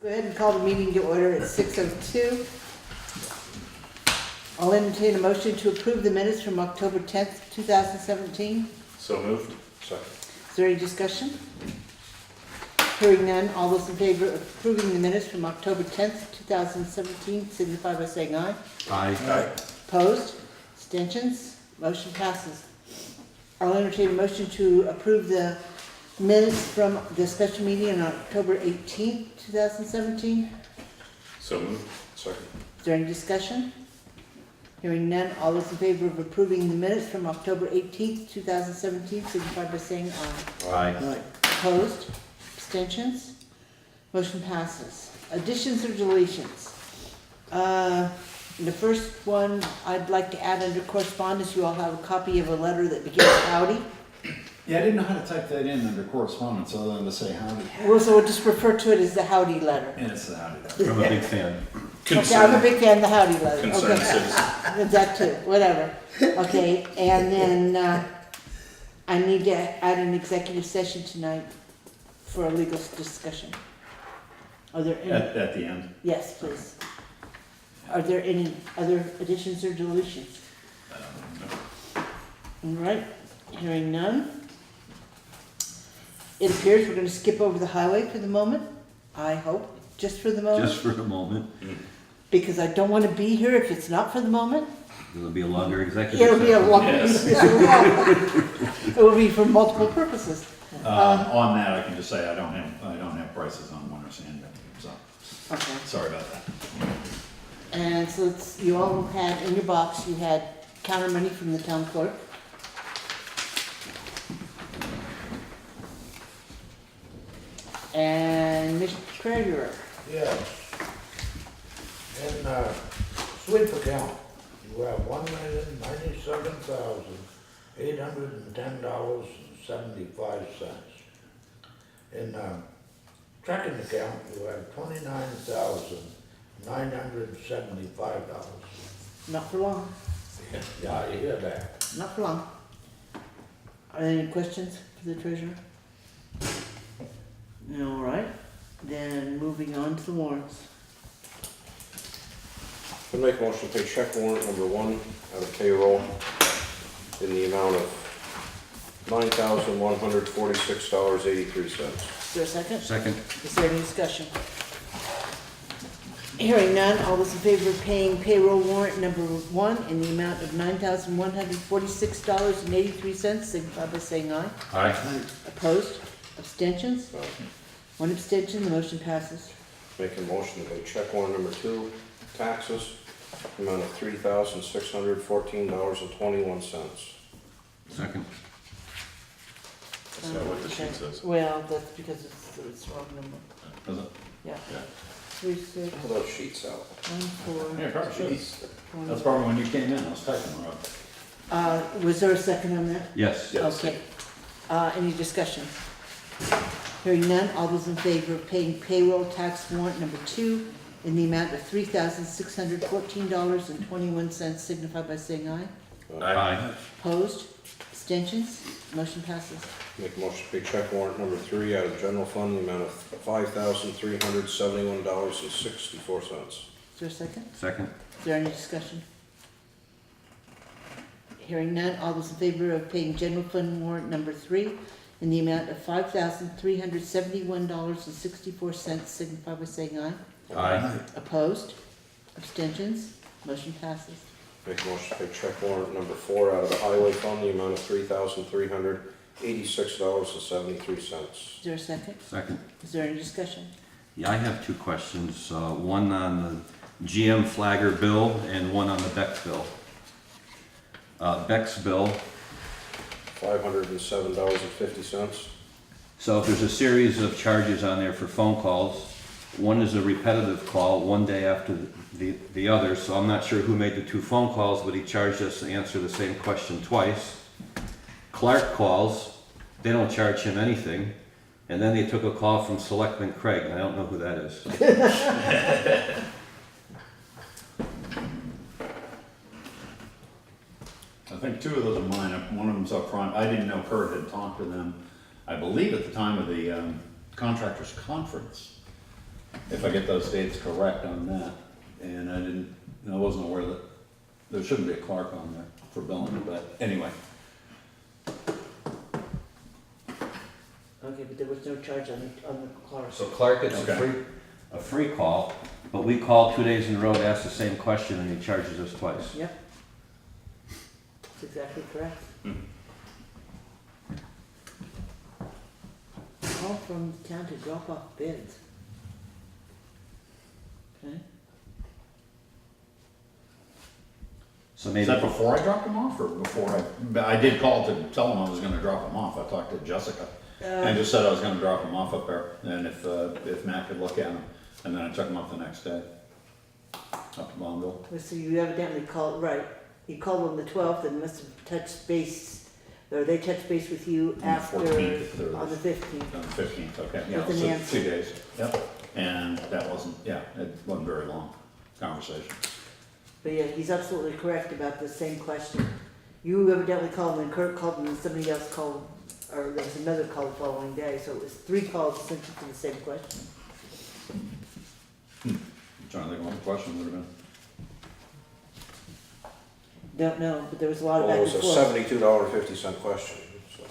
Go ahead and call the meeting to order at 6:02. I'll entertain a motion to approve the minutes from October 10th, 2017. So moved. Second. Is there any discussion? Hearing none, all those in favor of approving the minutes from October 10th, 2017 signify by saying aye. Aye. Opposed? Abstentions? Motion passes. I'll entertain a motion to approve the minutes from the special meeting on October 18th, 2017. So moved. Second. Is there any discussion? Hearing none, all those in favor of approving the minutes from October 18th, 2017 signify by saying aye. Aye. Opposed? Abstentions? Motion passes. Additions or deletions? The first one I'd like to add under correspondence, you all have a copy of a letter that begins Howdy. Yeah, I didn't know how to type that in under correspondence other than to say howdy. Well, so we'll just refer to it as the Howdy letter. And it's the howdy. I'm a big fan. Okay, I'm a big fan of the Howdy letter. Concerned Okay. citizen. That too, whatever. Okay, and then I need to add an executive session tonight for a legal discussion. Are there any? At the end. Yes, please. Are there any other additions or deletions? All right, hearing none. It appears we're going to skip over the highway for the moment, I hope, just for the moment. Just for the moment. Because I don't want to be here if it's not for the moment. It'll be a longer executive It'll be a session. long, Yes. it will be for multiple purposes. On that, I can just say I don't have prices on winter sand yet, so Okay. sorry about that. And so you all had, in your box, you had counter money from the town clerk. And Mr. Treasurer. Yes. In sweep account, you have $1,097,810.75. In checking account, you have $29,975. Not for long, Yeah, you hear that. not for long. Are there any questions for the treasurer? All right, then moving on to the warrants. I make a motion to pay check warrant number 1 out of payroll in the amount of $9,146.83. Is there a second? Second. Is there any discussion? Hearing none, all those in favor of paying payroll warrant number 1 in the amount of $9,146.83 signify by saying aye. Aye. Opposed? Abstentions? One abstention, the motion passes. Make a motion to pay check warrant number 2, taxes, amount of $3,614.21. Second. That's not what the sheet says. Well, that's because it's the wrong number. Does it? Yeah. Yeah. 3, 6, Pull those sheets out. 1, 4. Yeah, probably. Sheets. That's probably when you came in, I was typing wrong. Was there a second on that? Yes. Yes. Okay. Any discussion? Hearing none, all those in favor of paying payroll tax warrant number 2 in the amount of $3,614.21 signify by saying aye. Aye. Opposed? Abstentions? Motion passes. Make a motion to pay check warrant number 3 out of general fund, the amount of $5,371.64. Is there a second? Second. Is there any discussion? Hearing none, all those in favor of paying general fund warrant number 3 in the amount of $5,371.64 signify by saying aye. Aye. Opposed? Abstentions? Motion passes. Make a motion to pay check warrant number 4 out of the highway fund, the amount of $3,386.73. Is there a second? Second. Is there any discussion? Yeah, I have 2 questions. One on the GM Flagger bill and one on the Beck bill. Beck's bill. $507.50. So if there's a series of charges on there for phone calls, one is a repetitive call one day after the other, so I'm not sure who made the 2 phone calls, but he charged us to answer the same question twice. Clark calls, they don't charge him anything, and then they took a call from Selectman Craig, and I don't know who that is. I think 2 of those are mine. One of them's up front. I didn't know Kurt had talked to them, I believe at the time of the contractors conference. if I get those dates correct on that. And I wasn't aware that there shouldn't be a clerk on there for billing, but anyway. Okay, but there was no charge on the clerk. So Clark gets Okay. a free call, but we call 2 days in a row to ask the same question and he charges us twice. Yep. That's exactly correct. Call from the town to drop off bids. Okay, So Is maybe, that before I dropped them off or before but I did call to tell them I was gonna drop them off. I talked to Jessica. And I just said I was gonna drop them off up there and if Matt could look at them. And then I took them up the next day. Up to Bonneville. so you evidently called, right, you called on the 12th and must have touched base, or they touched base with you On the after, 14th, on the 15th. On the 15th, okay, yeah, With an so answer. 2 days, yep. And that wasn't, yeah, it wasn't very long conversation. But yeah, he's absolutely correct about the same question. You evidently called and Kurt called and somebody else called, or there was another call the following day, so it was 3 calls essentially to the same question. I'm trying to think what the question would have been. Don't know, but there was a lot of Well, back it and was a forth. $72.50 question, so.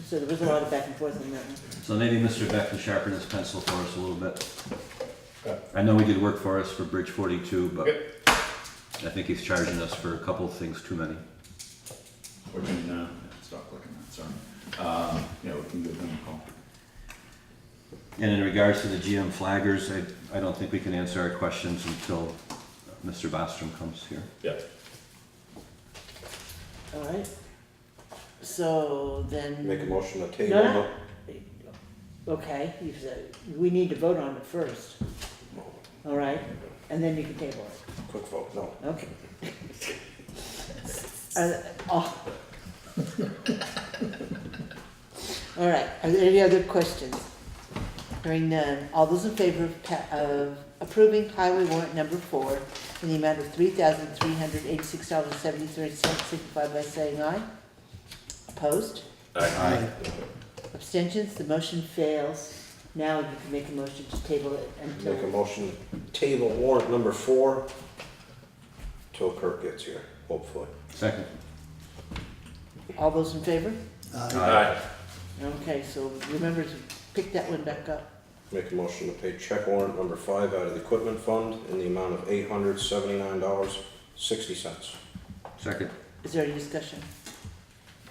So there was a lot of back and forth on that one. so maybe Mr. Beck can sharpen his pencil for us a little bit. Okay. I know he did work for us for Bridge 42, but Okay. I think he's charging us for a couple of things too many. We can, stop clicking that, sorry. Yeah, we can give them a call. And in regards to the GM flaggers, I don't think we can answer our questions until Mr. Bostrom comes here. Yeah. All right. So then. Make a motion to table No, them. no. Okay, you said, we need to vote on it first, all right? And then you can table it. Quick vote, no. Okay. Oh. All right, are there any other questions? Hearing none, all those in favor of approving highway warrant number 4 in the amount of $3,386.73 signify by saying aye. Opposed? Aye. Abstentions, the motion fails. Now you can make a motion to table it until. Make a motion, table warrant number 4 till Kirk gets here, hopefully. Second. All those in favor? Aye. Okay, so remember to pick that one back up. Make a motion to pay check warrant number 5 out of the equipment fund in the amount of $879.60. Second. Is there any discussion?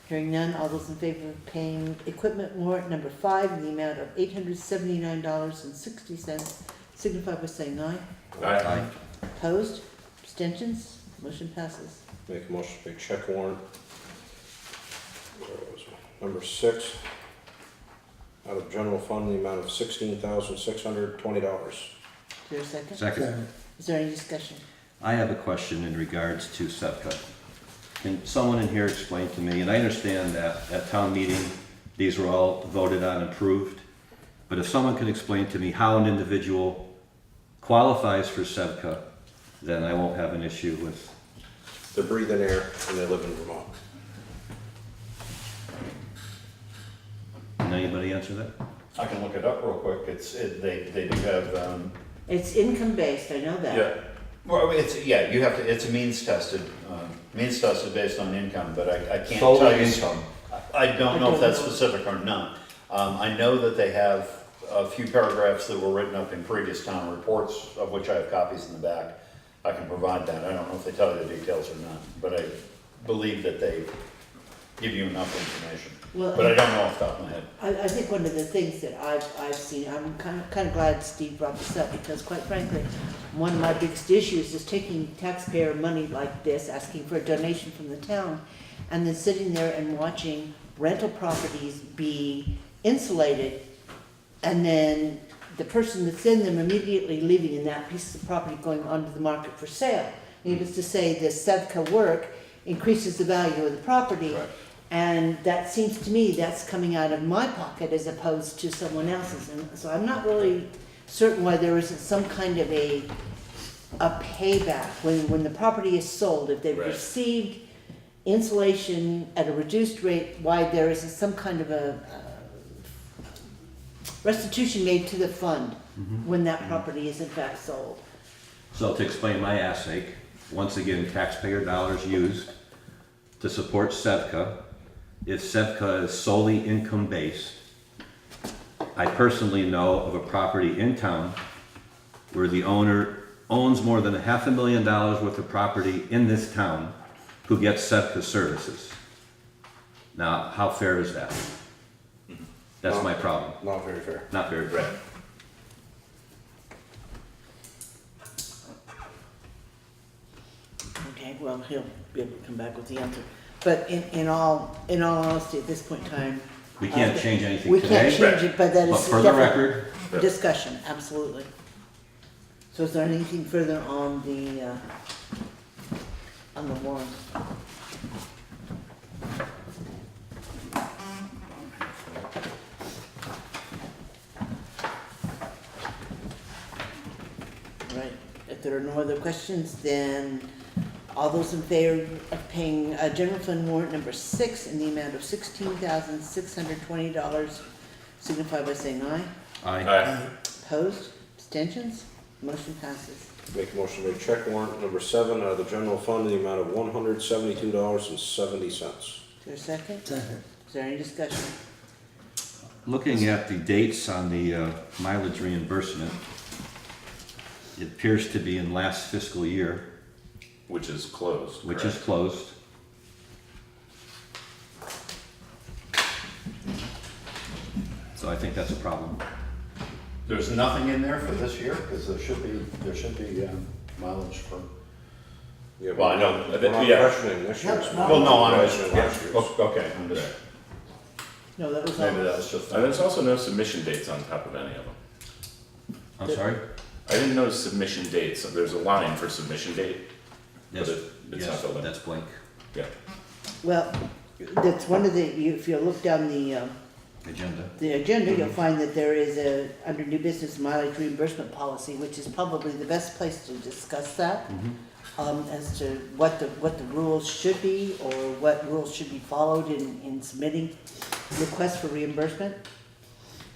Hearing none, all those in favor of paying equipment warrant number 5 in the amount of $879.60 signify by saying aye. Aye. Opposed? Abstentions? Motion passes. Make a motion to pay check warrant. Where was it? Number 6 out of general fund in the amount of $16,620. Is there a second? Second. Is there any discussion? I have a question in regards to SEVCA. Can someone in here explain to me, and I understand that at town meeting, these were all voted on and approved, but if someone could explain to me how an individual qualifies for SEVCA, then I won't have an issue with. They're breathing air and they live in Vermont. Can anybody answer that? I can look it up real quick. They do have, It's income based, I know that. yeah. Well, you have to, it's a means tested based on income, but I can't tell Solely you. income. I don't know if that's I don't know. specific or not. I know that they have a few paragraphs that were written up in previous town reports, of which I have copies in the back. I can provide that. I don't know if they tell you the details or not, but I believe that they give you enough information. Well, But I don't know off the top of my head. I think one of the things that I've seen, I'm kind of glad Steve brought this up, because quite frankly, one of my biggest issues is taking taxpayer money like this, asking for a donation from the town, and then sitting there and watching rental properties be insulated, and then the person that's in them immediately leaving and that piece of property going onto the market for sale. Needless to say, this SEVCA work increases the value of the property. Right. And that seems to me that's coming out of my pocket as opposed to someone else's. And so I'm not really certain why there isn't some kind of a payback when the property is sold. If they've Right. received insulation at a reduced rate, why there isn't some kind of restitution made to the fund when that property is in fact sold. So to explain my ass sake, once again, taxpayer dollars used to support Sevka. If Sevka is solely income-based, I personally know of a property in town where the owner owns more than $500,000 worth of property in this town who gets Sevka services. Now, how fair is that? That's my problem. Not very fair. Not very fair. Okay, well, he'll be able to come back with the answer. But in all honesty, at this point in time. We can't change anything We can't today, change it, but that but is for the definitely record, discussion, absolutely. So is there anything further on the warrant? Right, if there are no other questions, then all those in favor of paying general fund warrant number 6 in the amount of $16,620 signify by saying aye. aye. Opposed? Abstentions? Motion passes. Make a motion to pay check warrant number 7 out of the general fund in the amount of $172.70. Is there a second? Second. Is there any discussion? Looking at the dates on the mileage reimbursement, it appears to be in last fiscal year, Which is closed. which is correct? closed. So I think that's a problem. There's nothing in there for this year, because there should be mileage for, Yeah, Well, I know, we're not yeah. questioning this year's. well, no, on it, Questioning yeah, last year's. okay, I'm just, No, that was maybe all. that was just. And there's also no submission dates on top of any of them. I'm sorry? I didn't notice submission dates. There's a line for submission date. But Yes, it's yes, not filled in. that's blank. Yeah. Well, that's one of the, if you look down the agenda, you'll find that there is under new business mileage reimbursement policy, which is probably the best place to discuss that. As to what the rules should be, or what rules should be followed in submitting requests for reimbursement.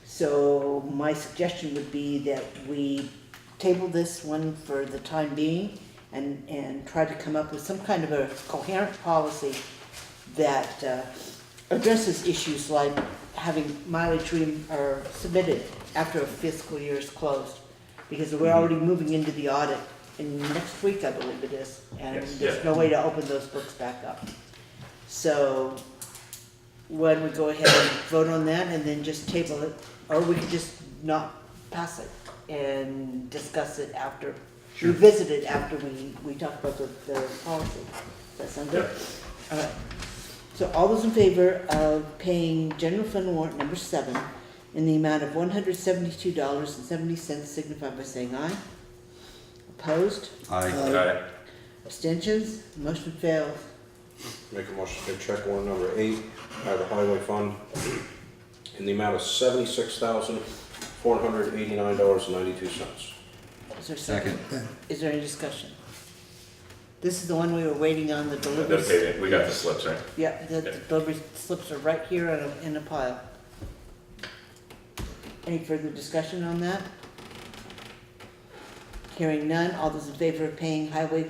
So my suggestion would be that we table this one for the time being and try to come up with some kind of a coherent policy that addresses issues like having mileage submitted after a fiscal year is closed. Because we're already moving into the audit in next week, I believe it is, and Yes. there's no way to open those books back up. So, why don't we go ahead and vote on that and then just table it, or we could just not pass it and discuss it after, revisit it after we talk about the policy. Does that sound good? All right. So all those in favor of paying general fund warrant number 7 in the amount of $172.70 signify by saying aye. Opposed? Aye. Aye. Abstentions? Motion fails. Make a motion to pay check warrant number 8 out of the highway fund in the amount of $76,489.92. Is there a second? Is there any discussion? This is the one we were waiting on, the delivery. Okay, we got the slips, right? Yeah, the delivery slips are right here in a pile. Any further discussion on that? Hearing none, all those in favor of paying highway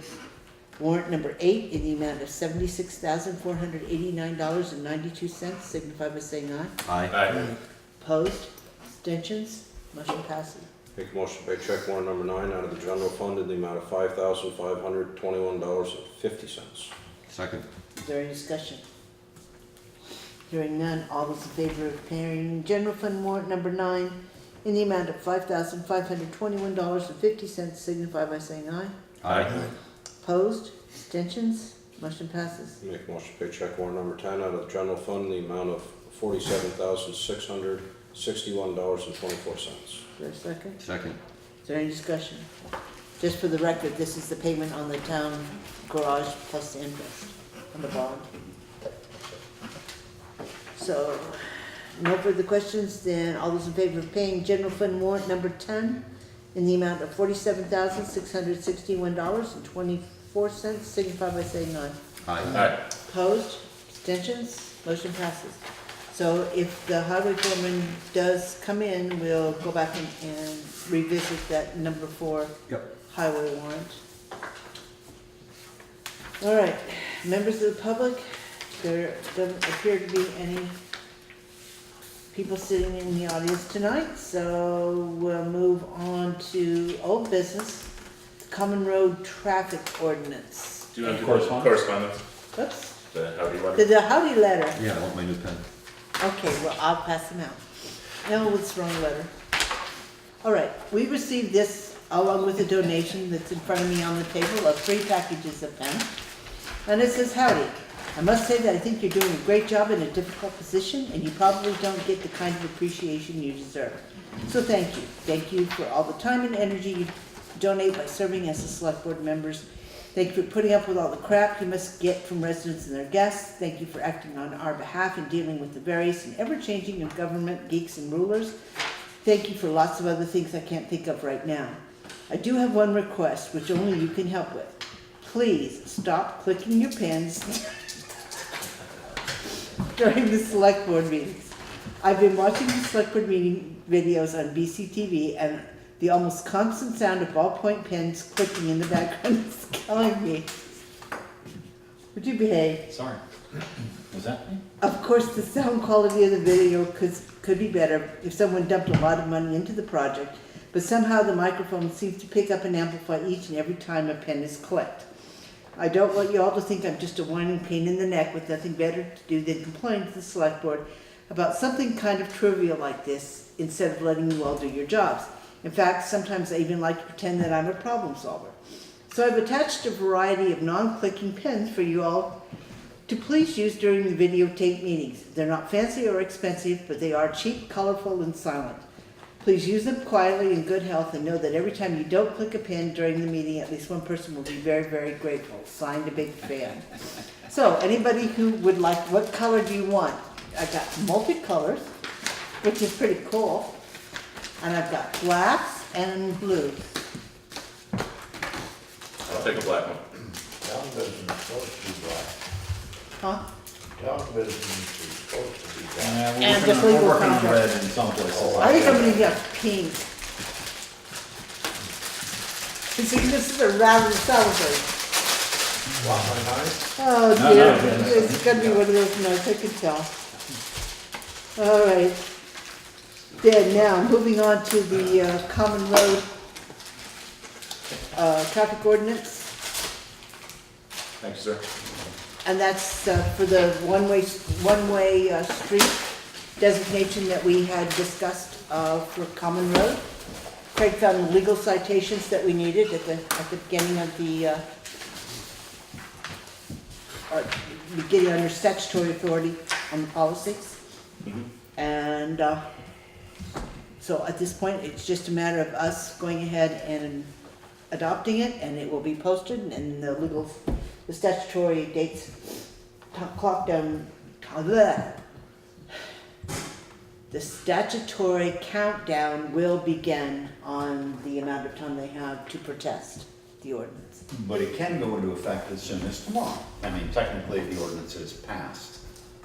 warrant number 8 in the amount of $76,489.92 signify by saying aye. Aye. Aye. Opposed? Abstentions? Motion passes. Make a motion to pay check warrant number 9 out of the general fund in the amount of $5,521.50. Second. Is there any discussion? Hearing none, all those in favor of paying general fund warrant number 9 in the amount of $5,521.50 signify by saying aye. Aye. Opposed? Abstentions? Motion passes. Make a motion to pay check warrant number 10 out of the general fund in the amount of $47,661.24. Is there a second? Second. Is there any discussion? Just for the record, this is the payment on the town garage plus the interest on the bond. So, no further questions, then all those in favor of paying general fund warrant number 10 in the amount of $47,661.24 signify by saying aye. Aye. Aye. Opposed? Abstentions? Motion passes. So if the highway foreman does come in, we'll go back and revisit that number 4 Yep. highway warrant. All right, members of the public, there doesn't appear to be any people sitting in the audience tonight, so we'll move on to old business, the Common Road Traffic Ordinance. Do you want to do Correspondence? correspondence? Oops, The Howdy letter? the Howdy letter. Yeah, I want my new pen. Okay, well, I'll pass them out. No, it's the wrong letter. All right, we received this along with a donation that's in front of me on the table of 3 packages of pens. And it says, "Howdy, I must say that I think you're doing a great job in a difficult position, and you probably don't get the kind of appreciation you deserve. So thank you. Thank you for all the time and energy you donate by serving as the select board members. Thank you for putting up with all the crap you must get from residents and their guests. Thank you for acting on our behalf and dealing with the various and ever-changing of government geeks and rulers. Thank you for lots of other things I can't think of right now. I do have one request, which only you can help with. Please stop clicking your pens during the select board meetings. I've been watching the select board meeting videos on BCTV, and the almost constant sound of ballpoint pens clicking in the background is killing me. Would you behave? Sorry. Was that me? Of course, the sound quality of the video could be better if someone dumped a lot of money into the project, but somehow the microphone seems to pick up and amplify each and every time a pen is clicked. I don't want you all to think I'm just a whining pain in the neck with nothing better to do than complain to the select board about something kind of trivial like this instead of letting you all do your jobs. In fact, sometimes I even like to pretend that I'm a problem solver. So I've attached a variety of non-clicking pens for you all to please use during the videotape meetings. They're not fancy or expensive, but they are cheap, colorful, and silent. Please use them quietly in good health and know that every time you don't click a pen during the meeting, at least one person will be very, very grateful. Signed, a big fan." So anybody who would like, what color do you want? I got multicolors, which is pretty cool. And I've got blacks and blues. I'll take a black one. Town business is supposed to be black. Huh? Town business is supposed to be black. And the legal We're working on contract. red in some places. I think I'm gonna get pink. You see, this is a rather celebrate. Want my knife? Oh No, dear, no, it's gonna be one of those nights, I can tell. All right. Then now, moving on to the common road traffic ordinance. Thank you, sir. And that's for the one-way street designation that we had discussed for Common Road. Craig found the legal citations that we needed at the beginning of the beginning under statutory authority on the policies. And so at this point, it's just a matter of us going ahead and adopting it, and it will be posted, and the statutory dates, clock down, the statutory countdown will begin on the amount of time they have to protest the ordinance. But it can go into effect as soon as tomorrow. I mean, technically, the ordinance is passed.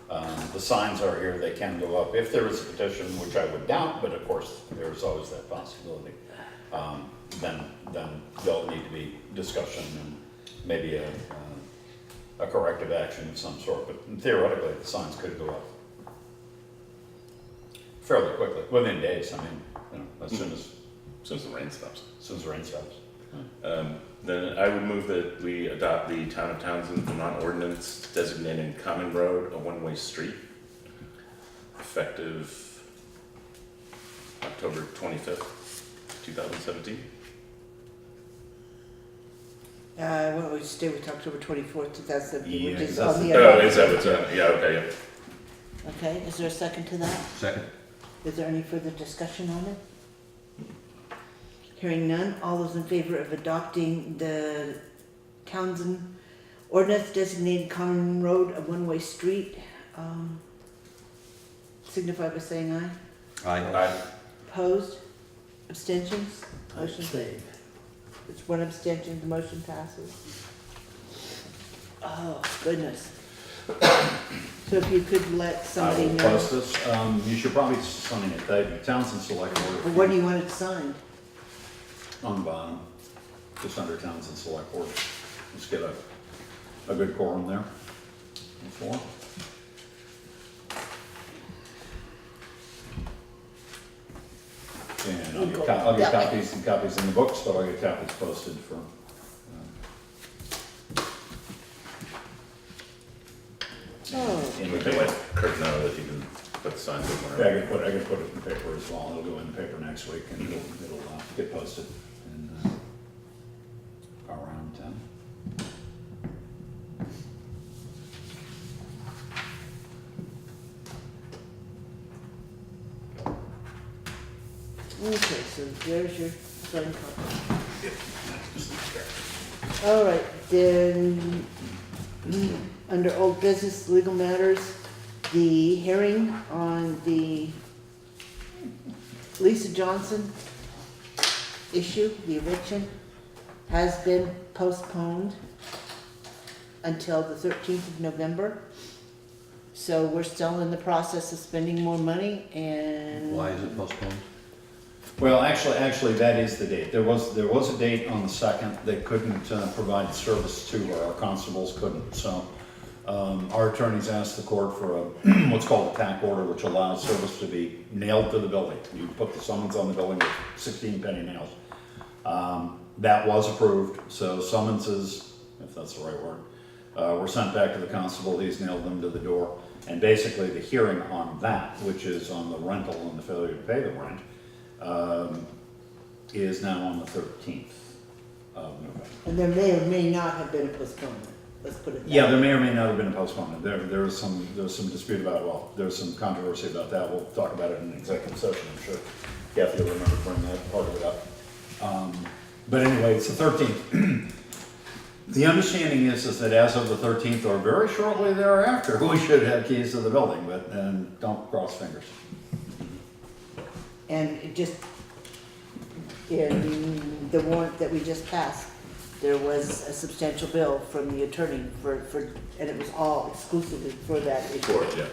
The signs are here, they can go up if there is a petition, which I would doubt, but of course, there's always that possibility. Then there'll need to be discussion and maybe a corrective action of some sort, but theoretically, the signs could go up fairly quickly, within days. I mean, as soon as Since the rain stops. the rain stops. Then I would move that we adopt the Town of Townsend Vermont ordinance designating Common Road a one-way street, effective October 25th, 2017. Why don't we stay with October 24th, 2017, Yeah, which is that's on the- the Oh, other. is that what's on? Yeah, okay, yeah. Okay, is there a second to that? Second. Is there any further discussion on it? Hearing none, all those in favor of adopting the Townsend ordinance designated Common Road a one-way street, signify by saying aye. Aye. Opposed? Abstentions? Motion Abstain. It's one abstention, the motion passes. Oh, goodness. So if you could let I somebody will know, post this. You should probably sign it. The Townsend Selectboard. what do you want it signed? On the bottom, just under Townsend Selectboard. Let's get a good quorum there. Before. And I'll get copies and copies in the books, but I'll get copies posted for. Oh, And we can let Kurt know that you can put the signs Yeah, somewhere. I can put it in the paper as well. It'll go in the paper next week and it'll get posted in around town. okay, so there's your signed copy. All right, then, under old business, legal matters, the hearing on the Lisa Johnson issue, the eviction, has been postponed until the 13th of November. So we're still in the process of spending more money and. Why is it postponed? Well, actually, that is the date. There was a date on the 2nd. They couldn't provide service to her. Our constables couldn't. So our attorneys asked the court for a what's called a TAC order, which allows service to be nailed to the building. You put the summons on the building with 16 penny nails. That was approved. So summonses, if that's the right word, were sent back to the constable. He's nailed them to the door. And basically, the hearing on that, which is on the rental and the failure to pay the rent, is now on the 13th of November. And there may or may not have been a postponement, let's put it that way. Yeah, there may or may not have been a postponement. There was some dispute about, well, there was some controversy about that. We'll talk about it in an executive session, I'm sure. Kathy will remember bringing that part of it up. But anyway, it's the 13th. The understanding is that as of the 13th or very shortly thereafter, we should have keys to the building, but don't cross fingers. And it just, in the warrant that we just passed, there was a substantial bill from the attorney for, and it was all exclusively for that issue. For it, yeah.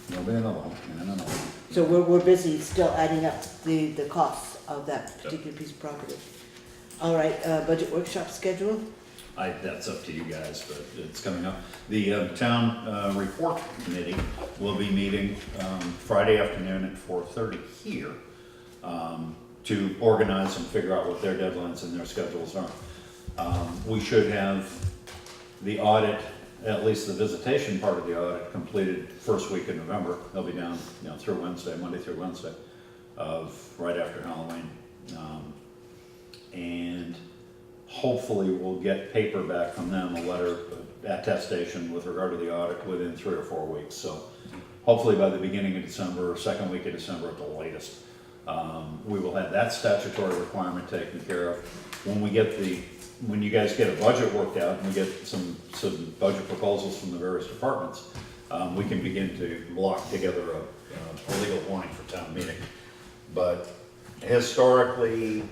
There'll be another one, and another one. So we're busy still adding up the costs of that particular piece of property. All right, budget workshop schedule? That's up to you guys, but it's coming up. The town report committee will be meeting Friday afternoon at 4:30 here to organize and figure out what their deadlines and their schedules are. We should have the audit, at least the visitation part of the audit, completed first week in November. They'll be down, through Wednesday, Monday through Wednesday, of right after Halloween, and hopefully we'll get paper back from them, a letter attestation with regard to the audit within 3 or 4 weeks. So hopefully by the beginning of December, or second week of December at the latest, we will have that statutory requirement taken care of. When you guys get a budget worked out and we get some budget proposals from the various departments, we can begin to block together a legal warning for town meeting. But historically,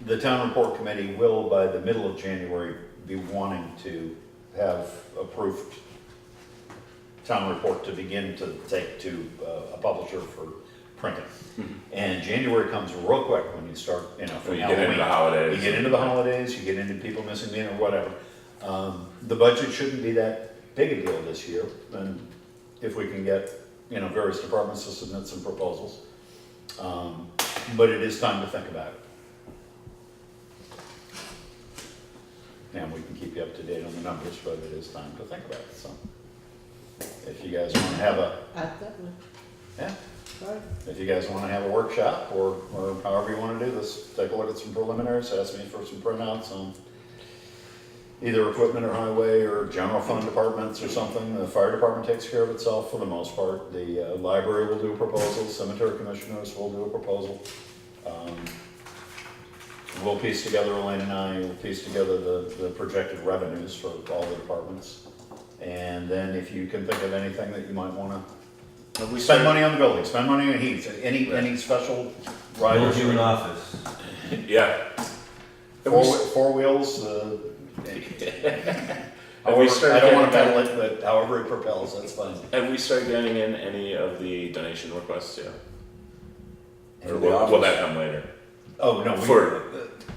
the town report committee will, by the middle of January, be wanting to have approved town report to begin to take to a publisher for printing. And January comes real quick when you start, from When you get into Halloween. the holidays. You get into the holidays, you get into people missing me or whatever. The budget shouldn't be that big a deal this year, and if we can get, various departments to submit some proposals. But it is time to think about it. And we can keep you up to date on the numbers, but it is time to think about it, so. If you guys wanna have At that one, yeah, sorry. if you guys wanna have a workshop, or however you wanna do this, take a look at some preliminaries, ask me for some printouts on either equipment or highway or general fund departments or something. The fire department takes care of itself for the most part. The library will do a proposal, cemetery commissioners will do a proposal. We'll piece together, Elaine and I will piece together the projected revenues for all the departments. And then if you can think of anything that you might wanna, spend money on the building, spend money on heat, any special Build riders. you an office. Yeah. Four wheels, Have we However, started I don't wanna getting meddle it, but however it propels, that's fine. Have we started getting in any of the donation requests yet? Or For the will office? that come later? Oh, no, For-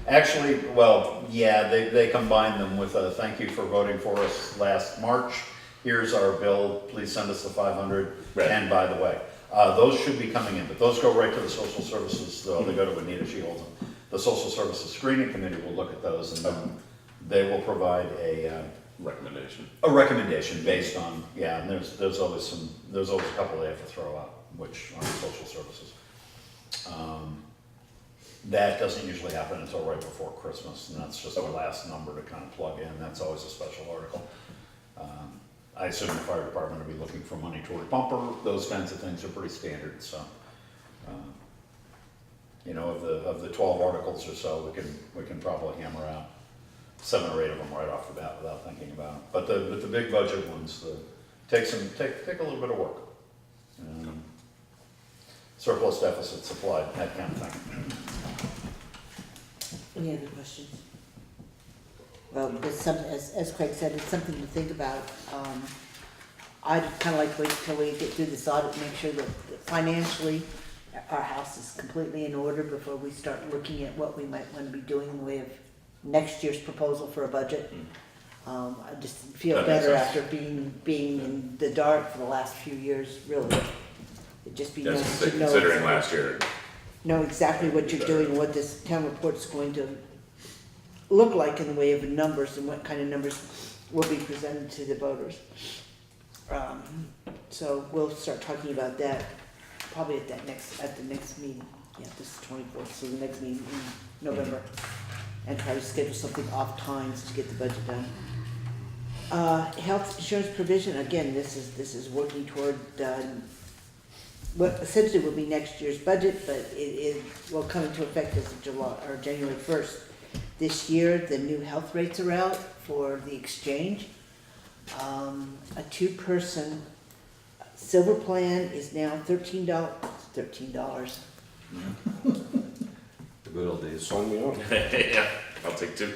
actually, well, yeah, they combine them with a thank you for voting for us last March. Here's our bill, please send us the 500. Right. And by the way, those should be coming in, but those go right to the social services, they go to Anita, she holds them. The social services screening committee will look at those and then they will provide a recommendation based on, yeah, and there's always a couple they have to throw out, which are social services. That doesn't usually happen until right before Christmas, and that's just the last number to kind of plug in, that's always a special article. I assume the fire department will be looking for money toward a pumper, those kinds of things are pretty standard, so. You know, of the 12 articles or so, we can probably hammer out 7 or 8 of them right off the bat without thinking about it. But the big budget ones, take a little bit of work. Surplus, deficit, supply, that kind of thing. Any other questions? Well, it's some, as Craig said, it's something to think about. I'd kind of like to wait till we get through this audit, make sure that financially our house is completely in order before we start looking at what we might want to be doing in the way of next year's proposal for a budget. I just feel That makes better sense. after being in the dark for the last few years, really. It'd just be Yes, nice to know. considering last year. Know exactly what you're doing, and what this town report's going to look like in the way of numbers and what kind of numbers will be presented to the voters. So we'll start talking about that probably at the next meeting. Yeah, this is 24th, so the next meeting in November. And try to schedule something off times to get the budget done. Health insurance provision, again, this is working toward, what essentially will be next year's budget, but it will come into effect as of January 1st. This year, the new health rates are out for the exchange. A 2-person silver plan is now $13. The good old days. Sign me up. Yeah, I'll take 2.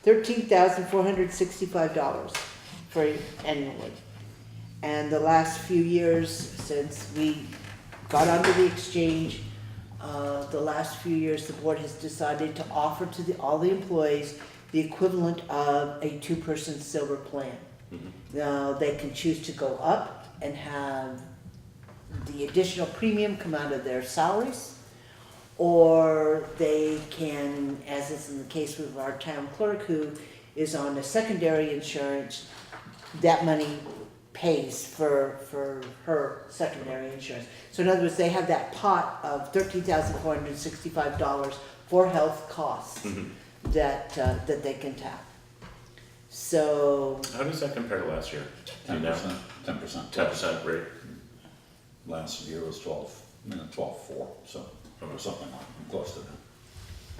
$13,465 for annually. And the last few years since we got onto the exchange, the last few years the board has decided to offer to all the employees the equivalent of a 2-person silver plan. Now, they can choose to go up and have the additional premium come out of their salaries, or they can, as is in the case with our town clerk who is on a secondary insurance, that money pays for her secondary insurance. So in other words, they have that pot of $13,465 for health costs that they can tap. So, How does that compare to last year? Do you know? 10%. 10% rate? Last year was 12.4, so, or something like, close to that.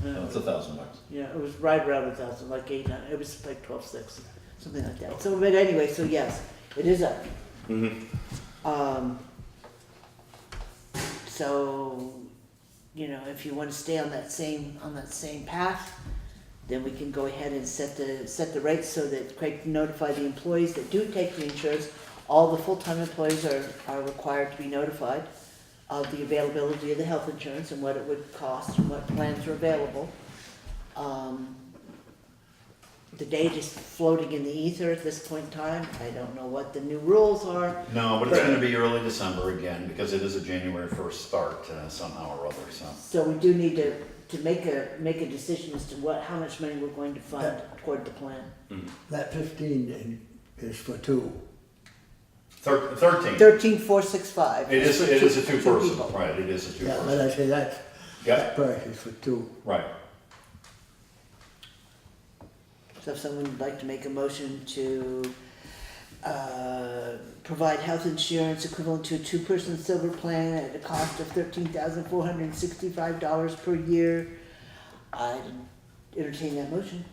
So it's $1,000. yeah, it was right around 1,000, like 800, it was like 12.6, something like that. So, but anyway, so yes, it is up. So, you know, if you want to stay on that same path, then we can go ahead and set the rates so that Craig can notify the employees that do take the insurance. All the full-time employees are required to be notified of the availability of the health insurance and what it would cost and what plans are available. The date is floating in the ether at this point in time. I don't know what the new rules are. No, but it's gonna be early December again, because it is a January 1st start somehow or other, so. So we do need to make a decision as to how much money we're going to fund toward the plan. That 15 is for 2. 13. 13,465. It is a For two two-person, people. right, it is a Yeah, but two-person, I say that Yep. price is for 2. right. So if someone would like to make a motion to provide health insurance equivalent to a 2-person silver plan at a cost of $13,465 per year, I'd entertain that motion.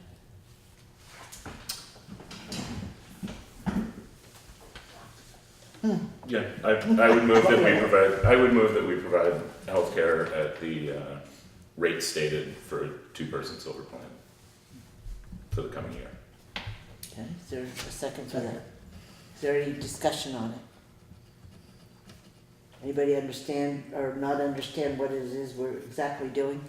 Yeah, I would move that we provide healthcare at the rate stated for a 2-person silver plan for the coming year. Okay, is there a second for that? Is there any discussion on it? Anybody understand or not understand what it is we're exactly doing?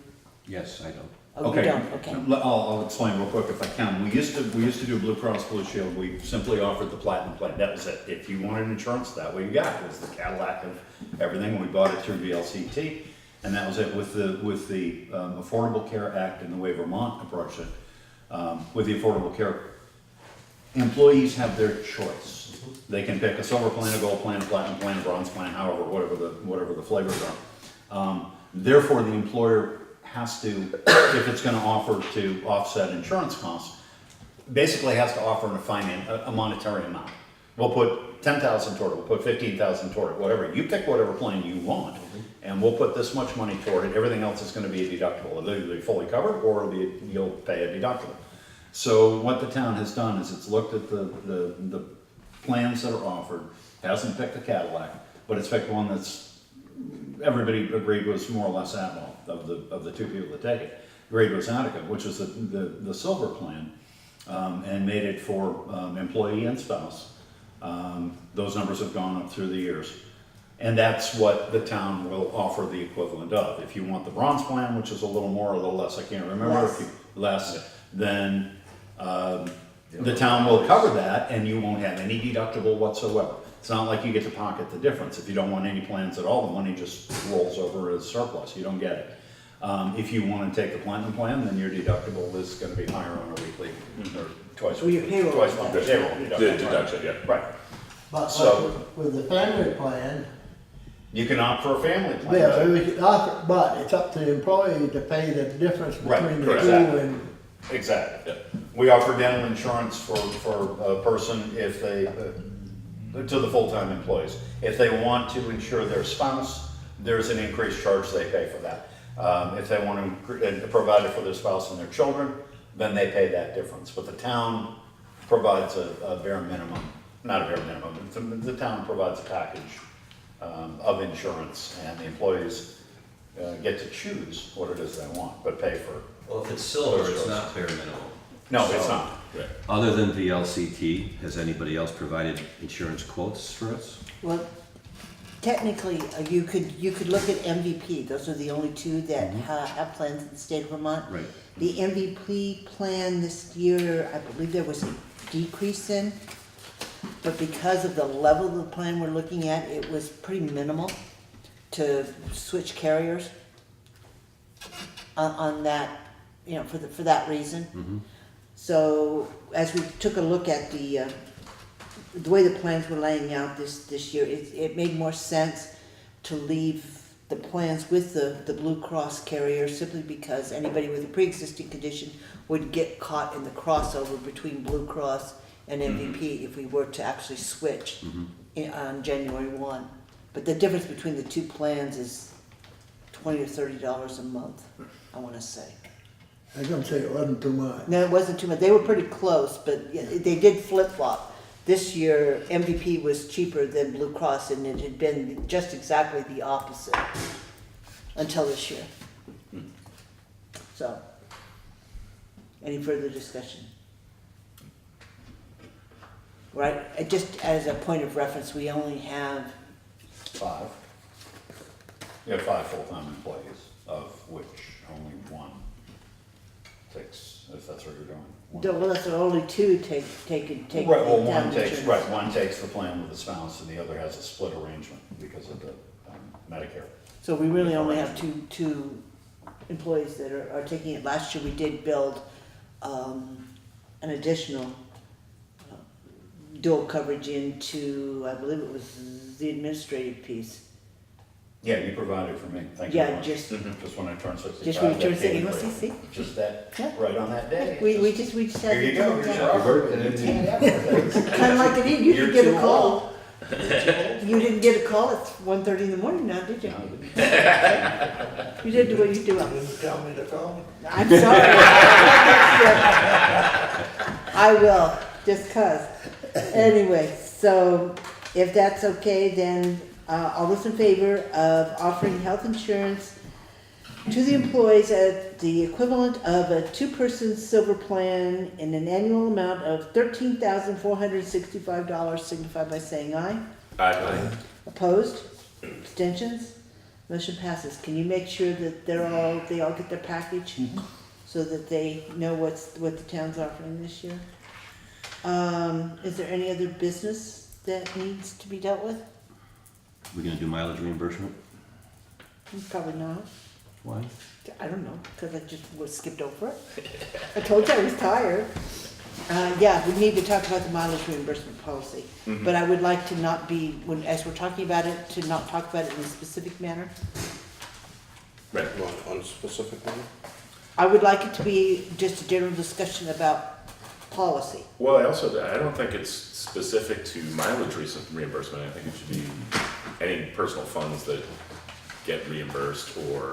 Yes, I don't. Oh, you don't, okay. I'll explain real quick if I can. We used to do Blue Cross Blue Shield. We simply offered the platinum plan. That was it. If you wanted insurance, that way you got it. It was the Cadillac of everything. We bought it through VLCT, and that was it. With the Affordable Care Act and the way Vermont approached it, with the Affordable Care, employees have their choice. They can pick a silver plan, a gold plan, a platinum plan, a bronze plan, however, whatever the flavors are. Therefore, the employer has to, if it's gonna offer to offset insurance costs, basically has to offer a monetary amount. We'll put 10,000 toward it, we'll put 15,000 toward it, whatever. You pick whatever plan you want, and we'll put this much money toward it. Everything else is gonna be a deductible. It'll either be fully covered, or you'll pay a deductible. So what the town has done is it's looked at the plans that are offered, hasn't picked a Cadillac, but it's picked one that's everybody agreed was more or less admirable of the two people that take it. Agreed was adequate, which is the silver plan, and made it for employee and spouse. Those numbers have gone up through the years. And that's what the town will offer the equivalent of. If you want the bronze plan, which is a little more or a little less, I can't remember, less, then the town will cover that and you won't have any deductible whatsoever. It's not like you get to pocket the difference. If you don't want any plans at all, the money just rolls over as surplus. You don't get it. If you want to take the platinum plan, then your deductible is going to be higher on a weekly or twice Well, your weekly, payroll twice monthly payroll The deduction. deduction, yeah. Right. But So- like with the family plan, You can opt for a family plan. yeah, we could offer, but it's up to the employee to pay the difference Right, between the correct. two and. Exactly. Yeah. We offer dental insurance for a person if they, to the full-time employees. If they want to insure their spouse, there's an increased charge they pay for that. If they want to provide it for their spouse and their children, then they pay that difference. But the town provides a bare minimum, not a bare minimum, the town provides a package of insurance, and the employees get to choose what it is they want, but pay for it. Well, if it's silver, it's not bare minimum. No, it's not. Right. Other than VLCT, has anybody else provided insurance quotes for us? Well, technically, you could look at MVP. Those are the only two that have plans in the state of Vermont. Right. The MVP plan this year, I believe there was a decrease in, but because of the level of the plan we're looking at, it was pretty minimal to switch carriers on that, for that reason. So as we took a look at the way the plans were laying out this year, it made more sense to leave the plans with the Blue Cross carrier, simply because anybody with a pre-existing condition would get caught in the crossover between Blue Cross and MVP if we were to actually switch on January 1. But the difference between the two plans is $20 or $30 a month, I want to say. I was gonna say it wasn't too much. No, it wasn't too much. They were pretty close, but yeah, they did flip-flop. This year, MVP was cheaper than Blue Cross, and it had been just exactly the opposite until this year. So, any further discussion? Right, just as a point of reference, we only have, 5. You have 5 full-time employees, of which only one takes, if that's what you're doing. one. well, that's only two take Right, well, the one town takes, insurance. right, one takes the plan with the spouse, and the other has a split arrangement because of the Medicare. So we really only have two employees that are taking it. Last year, we did build an additional dual coverage into, I believe it was the administrative piece. Yeah, you provided for me, thank you very Yeah, much. just Just when I turned 65. when you that turned came 60, free. see? Just that, Yeah. right on that day. We just had Here you to go, do here's that. your offer, and then you can't have it. Kind of like it, you You're didn't get a too call. You didn't get a call at 1:30 in the morning now, did you? No, I didn't. You did what you do. Didn't tell me to call. I'm sorry. I will, just 'cause. Anyway, so if that's okay, then all those in favor of offering health insurance to the employees at the equivalent of a two-person silver plan in an annual amount of $13,465, signify by saying aye. Aye. Opposed? Abstentions? Motion passes. Can you make sure that they all get their package? So that they know what the town's offering this year? Is there any other business that needs to be dealt with? We're gonna do mileage reimbursement? Probably not. Why? I don't know, because I just skipped over it. I told you I was tired. Yeah, we need to talk about the mileage reimbursement policy. But I would like to not be, as we're talking about it, to not talk about it in a specific manner. Right. On specific one? I would like it to be just a general discussion about policy. Well, I don't think it's specific to mileage reimbursement. I think it should be any personal funds that get reimbursed, or,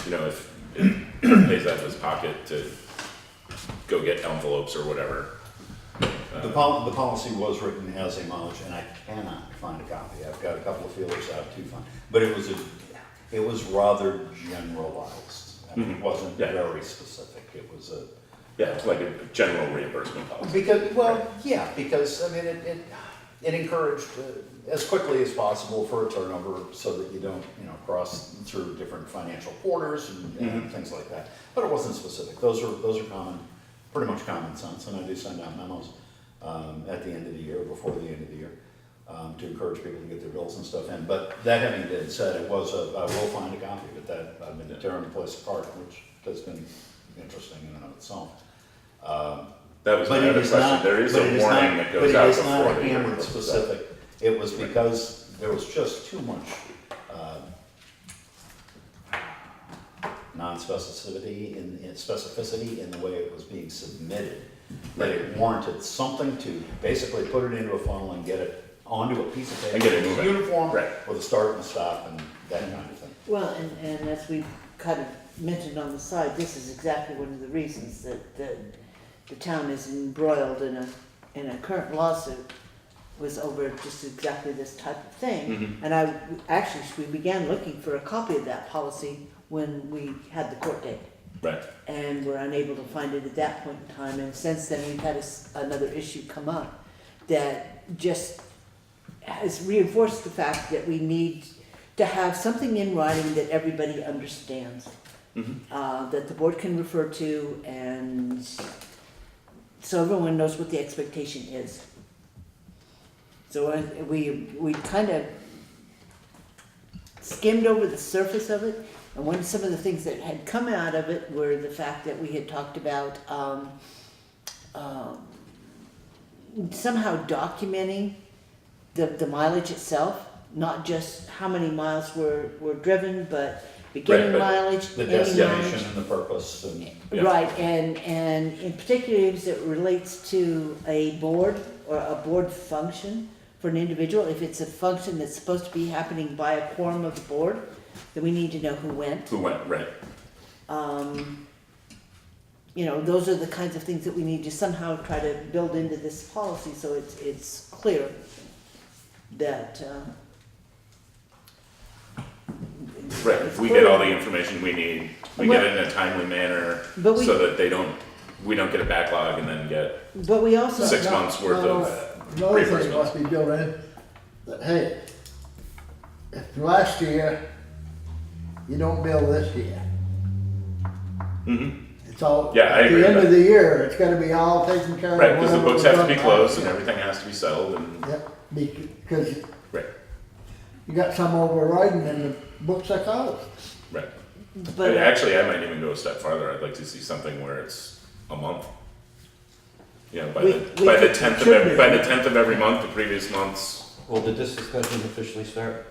you know, if it pays out of his pocket to go get envelopes or whatever. The policy was written as a mileage, and I cannot find a copy. I've got a couple of feelers out to find, but it was rather generalized. I mean, it wasn't very specific. It was It's like a general reimbursement policy. because I mean it encouraged as quickly as possible for a turnover, so that you don't cross through different financial quarters and things like that. But it wasn't specific. Those are common, pretty much common sense, and I do send out memos at the end of the year, before the end of the year, to encourage people to get their bills and stuff in. But that having been said, I will find a copy of it. That I've been tearing the place apart, which has been interesting in and of itself. That was my other question. There is a warning that goes out before But it is not the year. Hamlet specific. It was because there was just too much non-specificity specificity in the way it was being submitted, that it warranted something to basically put it into a funnel and get it onto a piece of paper. And get it moving. Uniform, Right. with a start and a stop and that kind of thing. Well, and as we kind of mentioned on the side, this is exactly one of the reasons that the town is embroiled in a current lawsuit, was over just exactly this type of thing. And we began looking for a copy of that policy when we had the court date. Right. And were unable to find it at that point in time, and since then we've had another issue come up that just has reinforced the fact that we need to have something in writing that everybody understands, that the board can refer to, and so everyone knows what the expectation is. So we kind of skimmed over the surface of it, and some of the things that had come out of it were the fact that we had talked about somehow documenting the mileage itself, not just how many miles were driven, but beginning Right, but mileage, The ending destination mileage. and the purpose and. Yeah. Right, and in particular, as it relates to a board or a board function for an individual, if it's a function that's supposed to be happening by a quorum of the board, then we need to know who went. Who went, right. Those are the kinds of things that we need to somehow try to build into this policy, so it's clear that, Right, we get all the information we need, we get it in a timely manner, But we- so that we don't get a backlog and then get but we also. 6 months worth of Another thing reimbursement. must be built in, that, hey, if last year, you don't bill this year. It's all, Yeah, I at agree the end with of the year, it's gotta be all taken care of. Right, because the whatever books was have to be done closed last and year. everything has to be settled and, Yep, because right, you got some overriding and the books are closed. right. But And actually, I might even go a step farther, I'd like to see something where it's a month. By We the could- 10th should be. by the 10th of every month, the previous month's. Well, did this discussion officially start?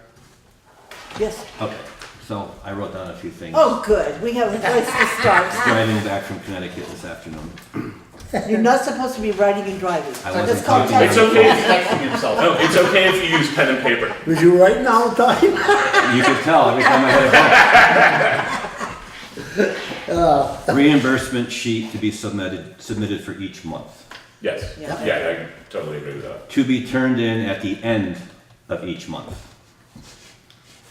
yes. Okay, so I wrote down a few things. Oh, good. We have a place to start. Driving back from Connecticut this afternoon. You're not supposed to be writing and driving. I That's wasn't called talking It's texting. okay if Texting himself. No, it's okay if you use pen and paper. Was you writing all the time? You could tell every time I had a book. Reimbursement sheet to be submitted for each month. Yes, Yeah. yeah, I totally agree with that. To be turned in at the end of each month.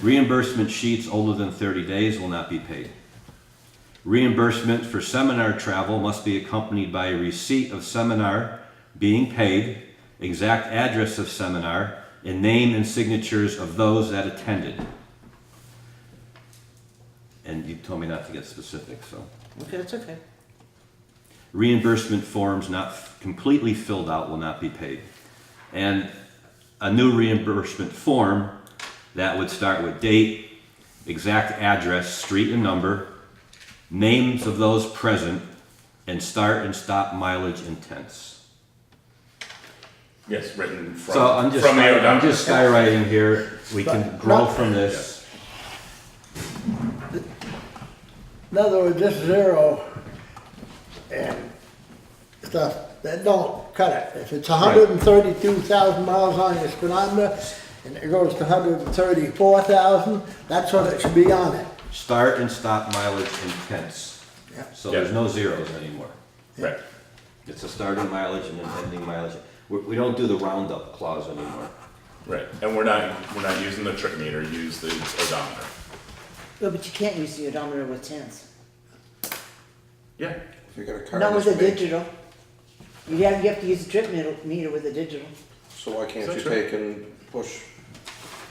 Reimbursement sheets older than 30 days will not be paid. Reimbursement for seminar travel must be accompanied by a receipt of seminar being paid, exact address of seminar, and name and signatures of those that attended. And you told me not to get specific, so. Okay, that's okay. Reimbursement forms not completely filled out will not be paid. And a new reimbursement form that would start with date, exact address, street and number, names of those present, and start and stop mileage intents. Yes, written from. So I'm just, from the I'm just skywriting here. We can grow from this. In other words, this zero and stuff, that don't cut it. If it's 132,000 miles on your speedometer and it goes to 134,000, that's what it should be on it. Start and stop mileage intents. Yeah. So there's no zeros anymore. Right. It's a starting mileage and an ending mileage. We don't do the roundup clause anymore. Right. And we're not using the trick meter, use the odometer. No, but you can't use the odometer with tenths. Yeah. If you got a car. Not with this a big, digital. You have to use the trip meter with a digital. So why can't Is that you true? take and push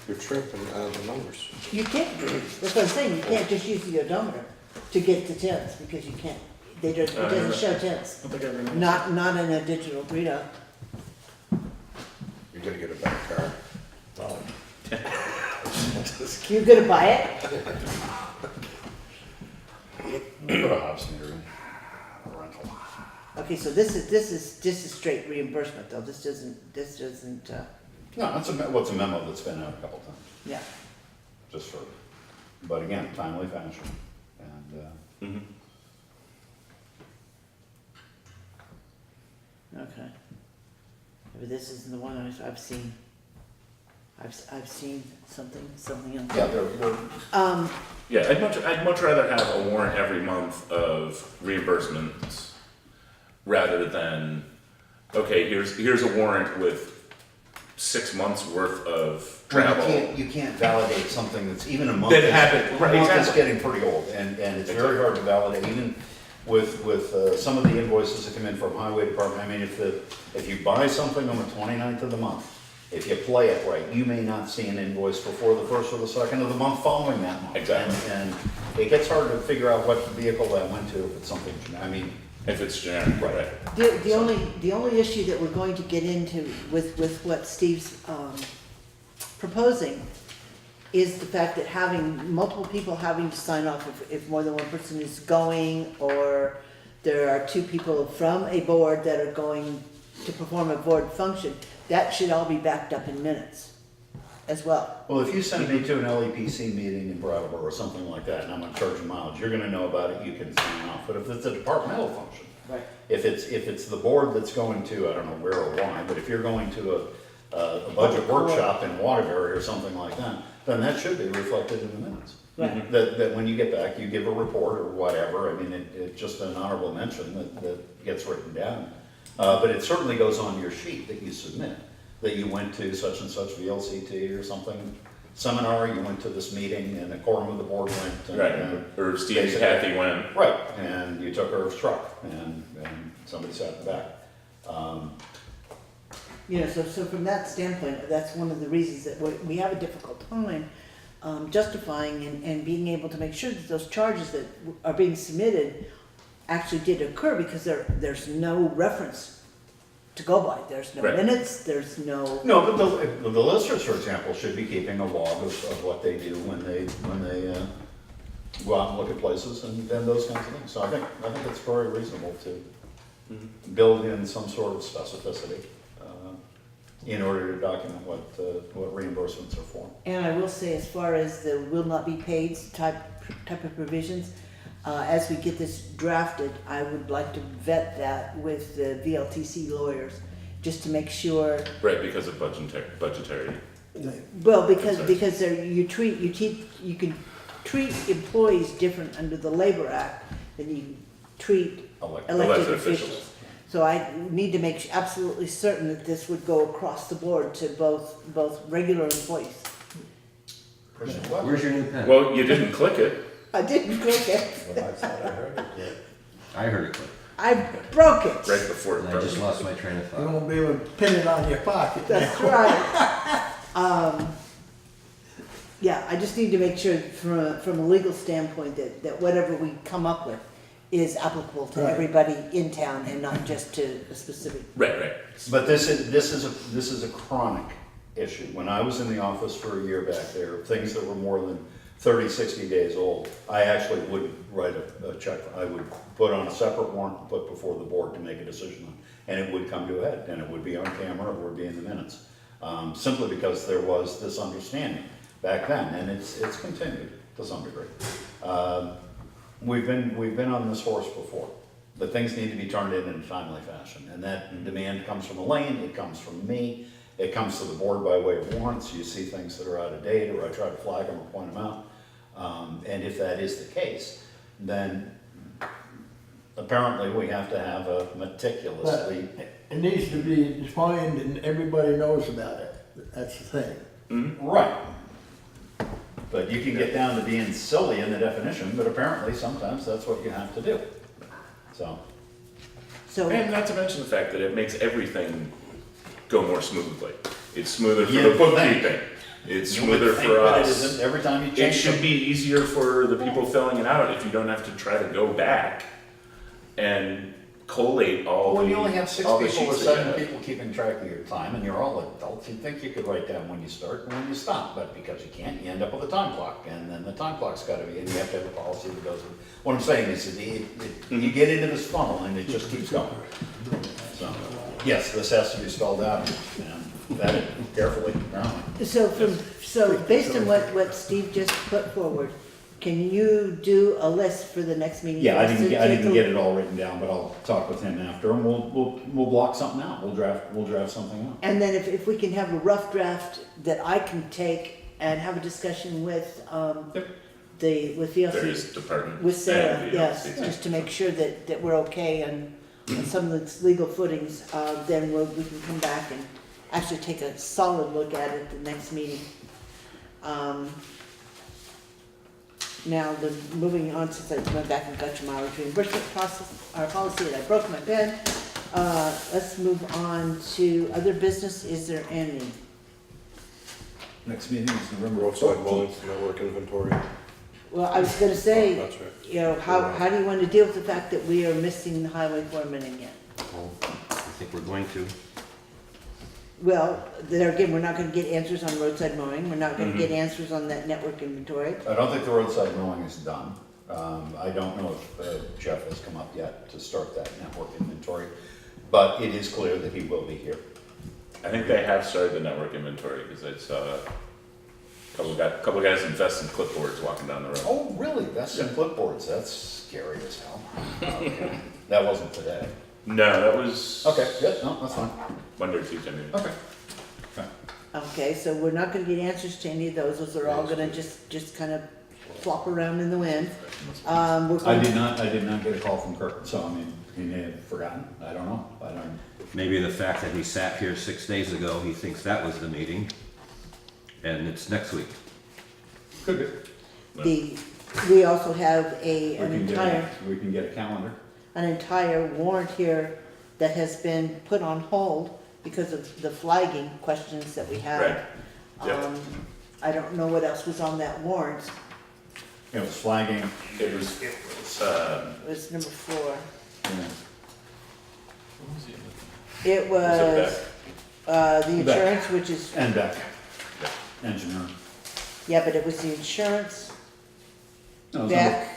your trip and add the numbers? You can't, that's what I'm saying, you can't just use the odometer to get the tenths, because you can't, it doesn't show tenths. I don't think I remember. Not in a digital readout. You're gonna get a better car. You're gonna buy it? Put a house meter in, a rental. Okay, so this is straight reimbursement though, this doesn't, No, it's a memo that's been out a couple times, yeah. just for, but again, timely fashion. And, Mhm. Okay. Maybe this isn't the one I've seen. I've seen something else. yeah, they're Yeah, I'd much rather have a warrant every month of reimbursements rather than, okay, here's a warrant with 6 months worth of travel. You can't validate something that's even a month. That happened, right, A month is exactly. getting pretty old, and it's very hard to validate, even with some of the invoices that come in from highway department. I mean, if you buy something on the 29th of the month, if you play it right, you may not see an invoice before the first or the second of the month following that month. Exactly. And it gets hard to figure out what vehicle that went to, if it's something, I mean, If it's generic, right. The only issue that we're going to get into with what Steve's proposing is the fact that having multiple people having to sign off if more than one person is going, or there are two people from a board that are going to perform a board function, that should all be backed up in minutes as well. well, if you send me to an LEPC meeting in Brattleboro or something like that, and I'm gonna charge you mileage, you're gonna know about it, you can sign off. But if it's a departmental function, Right. if it's the board that's going to, I don't know where or why, but if you're going to a budget workshop in Waterbury or something like that, then that should be reflected in the minutes. Right. That when you get back, you give a report or whatever, I mean, it's just an honorable mention that gets written down. But it certainly goes on your sheet that you submit, that you went to such and such VLCT or something, seminar, you went to this meeting, and a quorum of the board went. and, Right, or Steve and Kathy went. Right, and you took Irv's truck, and somebody sat in the back. So from that standpoint, that's one of the reasons that we have a difficult time justifying and being able to make sure that those charges that are being submitted actually did occur, because there's no reference to go by. There's no Right. minutes, there's no. No, but the listers, for example, should be keeping a log of what they do when they go out and look at places and those kinds of things. So I think it's very reasonable to build in some sort of specificity in order to document what reimbursements are for. And I will say, as far as the will not be paid type of provisions, as we get this drafted, I would like to vet that with the VLTC lawyers, just to make sure. Right, because of budgetary. Well, because you can treat employees different under the Labor Act than you treat elected officials. So I need to make absolutely certain that this would go across the board to both regular employees. Where's your new pen? Well, you didn't click it. I didn't click it. Well, I thought I heard it, yeah. I heard it click, I broke it. Right before it and I broke. just lost my train of You thought. won't be able to pin it on your pocket. That's right. Yeah, I just need to make sure from a legal standpoint that whatever we come up with is applicable to Right. everybody in town and not just to a specific. Right. But this is a chronic issue. When I was in the office for a year back there, things that were more than 30, 60 days old, I actually wouldn't write a check. I would put on a separate warrant and put before the board to make a decision on, and it would come to a head, and it would be on camera, it would be in the minutes. Simply because there was this understanding back then, and it's continued to some degree. We've been on this horse before, but things need to be turned in a timely fashion, and that demand comes from Elaine, it comes from me, it comes to the board by way of warrants. You see things that are out of date, or I try to flag them or point them out. And if that is the case, then apparently we have to have a But meticulously. it needs to be defined and everybody knows about it. That's the thing. Right. But you can get down to being silly in the definition, but apparently sometimes that's what you have to do. So, So, And not to mention the fact that it makes everything go more smoothly. It's smoother for You the would think. bookkeeping. It's you would smoother think for that it us. isn't every time you It change should something. be easier for the people filling it out if you don't have to try to go back and collate all When the, you only have 6 all the people or sheets that you 7 have. people keeping track of your time, and you're all adults, you'd think you could write down when you start and when you stop, but because you can't, you end up with a time clock, and then the time clock's gotta be, and you have to have a policy that goes with. What I'm saying is, you get into this funnel and it just keeps going. So, yes, this has to be spelled out and vetted carefully, apparently. so based on what Steve just put forward, can you do a list for the next meeting? Yeah, I Just didn't, to I take didn't a- get it all written down, but I'll talk with him after, and we'll block something out, we'll draft something out. And then if we can have a rough draft that I can take and have a discussion with, Yep. with Various VLC, departments. with Sarah, and yes, VLCs. just to make sure that we're okay on some of the legal footings, then we can come back and actually take a solid look at it the next meeting. Now, moving on, since I went back and got your mileage reimbursement process, our policy, and I broke my pen, let's move on to other business. Is there any? Next meeting is November Roadside 14th. mowing, network inventory. Well, I was gonna say, Oh, that's right. you know, how do you want to deal with the fact that we are missing the highway foreman again? Well, I think we're going to. Well, there again, we're not gonna get answers on roadside mowing, we're not gonna get answers on that network inventory. I don't think the roadside mowing is done. I don't know if Jeff has come up yet to start that network inventory, but it is clear that he will be here. I think they have started the network inventory, because I saw a couple guys invest in clipboards walking down the road. Oh, really? That's some clipboards. That's scary as hell. Okay. That wasn't today. No, that was. Okay, good. No, that's fine. Monday or Tuesday, maybe. Okay. Okay. Okay, so we're not gonna get answers to any of those are all gonna just kind of flop around in the wind. We're I going, did not get a call from Kirk, so I mean, he may have forgotten. I don't know. I don't. Maybe the fact that he sat here 6 days ago, he thinks that was the meeting, and it's next week. Could we also have be. an entire, We can get a calendar. an entire warrant here that has been put on hold because of the flagging questions that we had. Right. Yep. I don't know what else was on that warrant. It was flagging. It was, It was number 4. Yeah. It was, the Beck. insurance, which is, And Beck. Engineer. yeah, but it was the insurance, No, those Beck,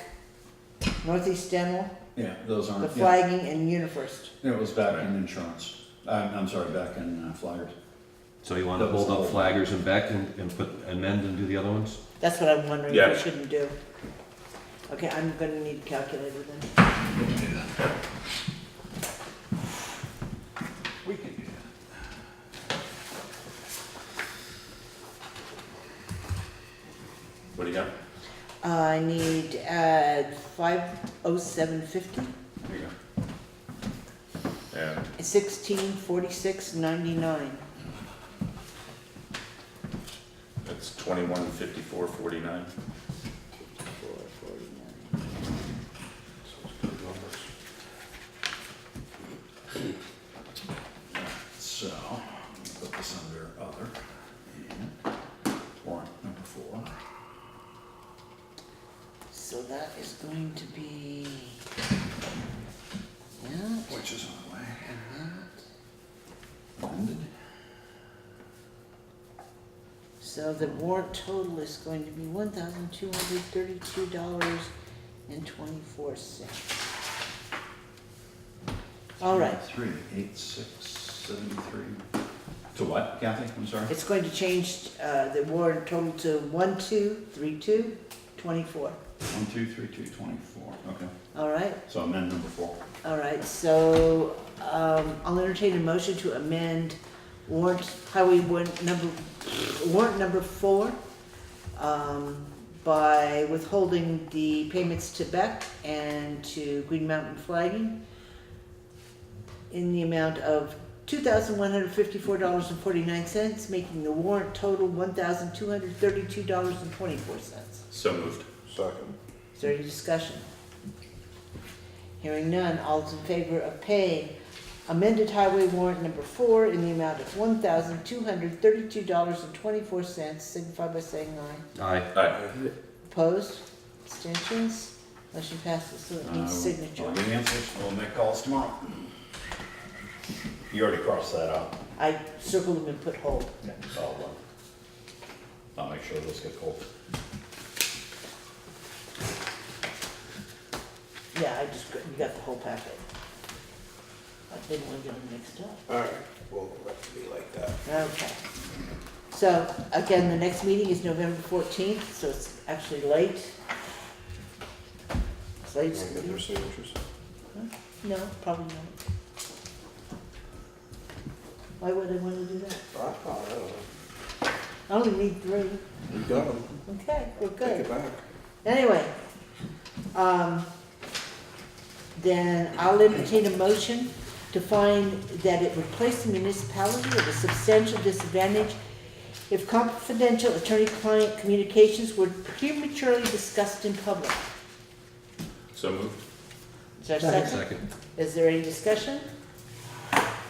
Northeast Dental, Yeah, those aren't. the yeah. flagging, and UniFirst. It was Beck and insurance. I'm sorry, Beck and flaggers. So you want to That was hold the up whole- flaggers and back and put, amend and do the other ones? That's what I'm wondering if Yeah. we shouldn't do. Okay, I'm gonna need a calculator then. We can do that. what do you got? I need to add 50750, There you go. Yeah, 1646.99. that's 2154.49. 449. So the warrant total is going to be $1,232.24. All right, 38673. To what, Kathy? I'm sorry? it's going to change the warrant total to 1,232.24. 123224. Okay. All right, So amend number 4. all right, so I'll entertain a motion to amend warrant, highway warrant number 4, by withholding the payments to Beck and to Green Mountain Flagging in the amount of $2,154.49, making the warrant total $1,232.24. So moved. Second. Is there any discussion? Hearing none, all those in favor of paying amended highway warrant number 4 in the amount of $1,232.24, signify by saying aye. Aye. Aye. Opposed? Abstentions? Motion passes, so it needs signature. I'll get answers. We'll make calls tomorrow. You already crossed that out. I circled them and put hold. Yeah. I'll make sure those get cold. Yeah, you got the whole packet. I didn't want to get them mixed up. All right, we'll let it be like that. Okay. So, again, the next meeting is November 14th, so it's actually late. It's late. You want to get their signatures? No, probably not. Why would I want to do that? I don't know. I only need 3. You got them. Okay, we're Take good. it back. Anyway, then I'll entertain a motion to find that it would place the municipality at a substantial disadvantage if confidential attorney-client communications were prematurely discussed in public. So moved. Is there a second? Second. Is there any discussion?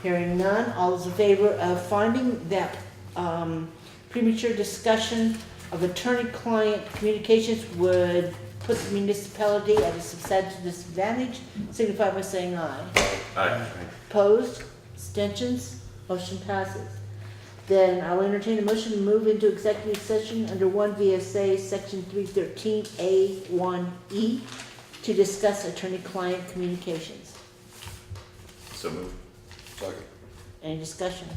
Hearing none, all those in favor of finding that premature discussion of attorney-client communications would put the municipality at a substantial disadvantage, signify by saying aye. Aye. Opposed? Abstentions? Motion passes. Then I'll entertain a motion to move into executive session under 1 VSA Section 313A1E to discuss attorney-client communications. So moved. Second. Any discussion?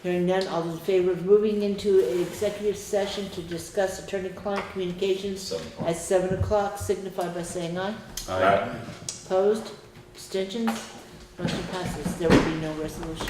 Hearing none, all those in favor of moving into an executive session to discuss attorney-client communications 7 o'clock. at 7 o'clock, signify by saying aye. Aye. Opposed? Abstentions? Motion passes. There will be no resolution.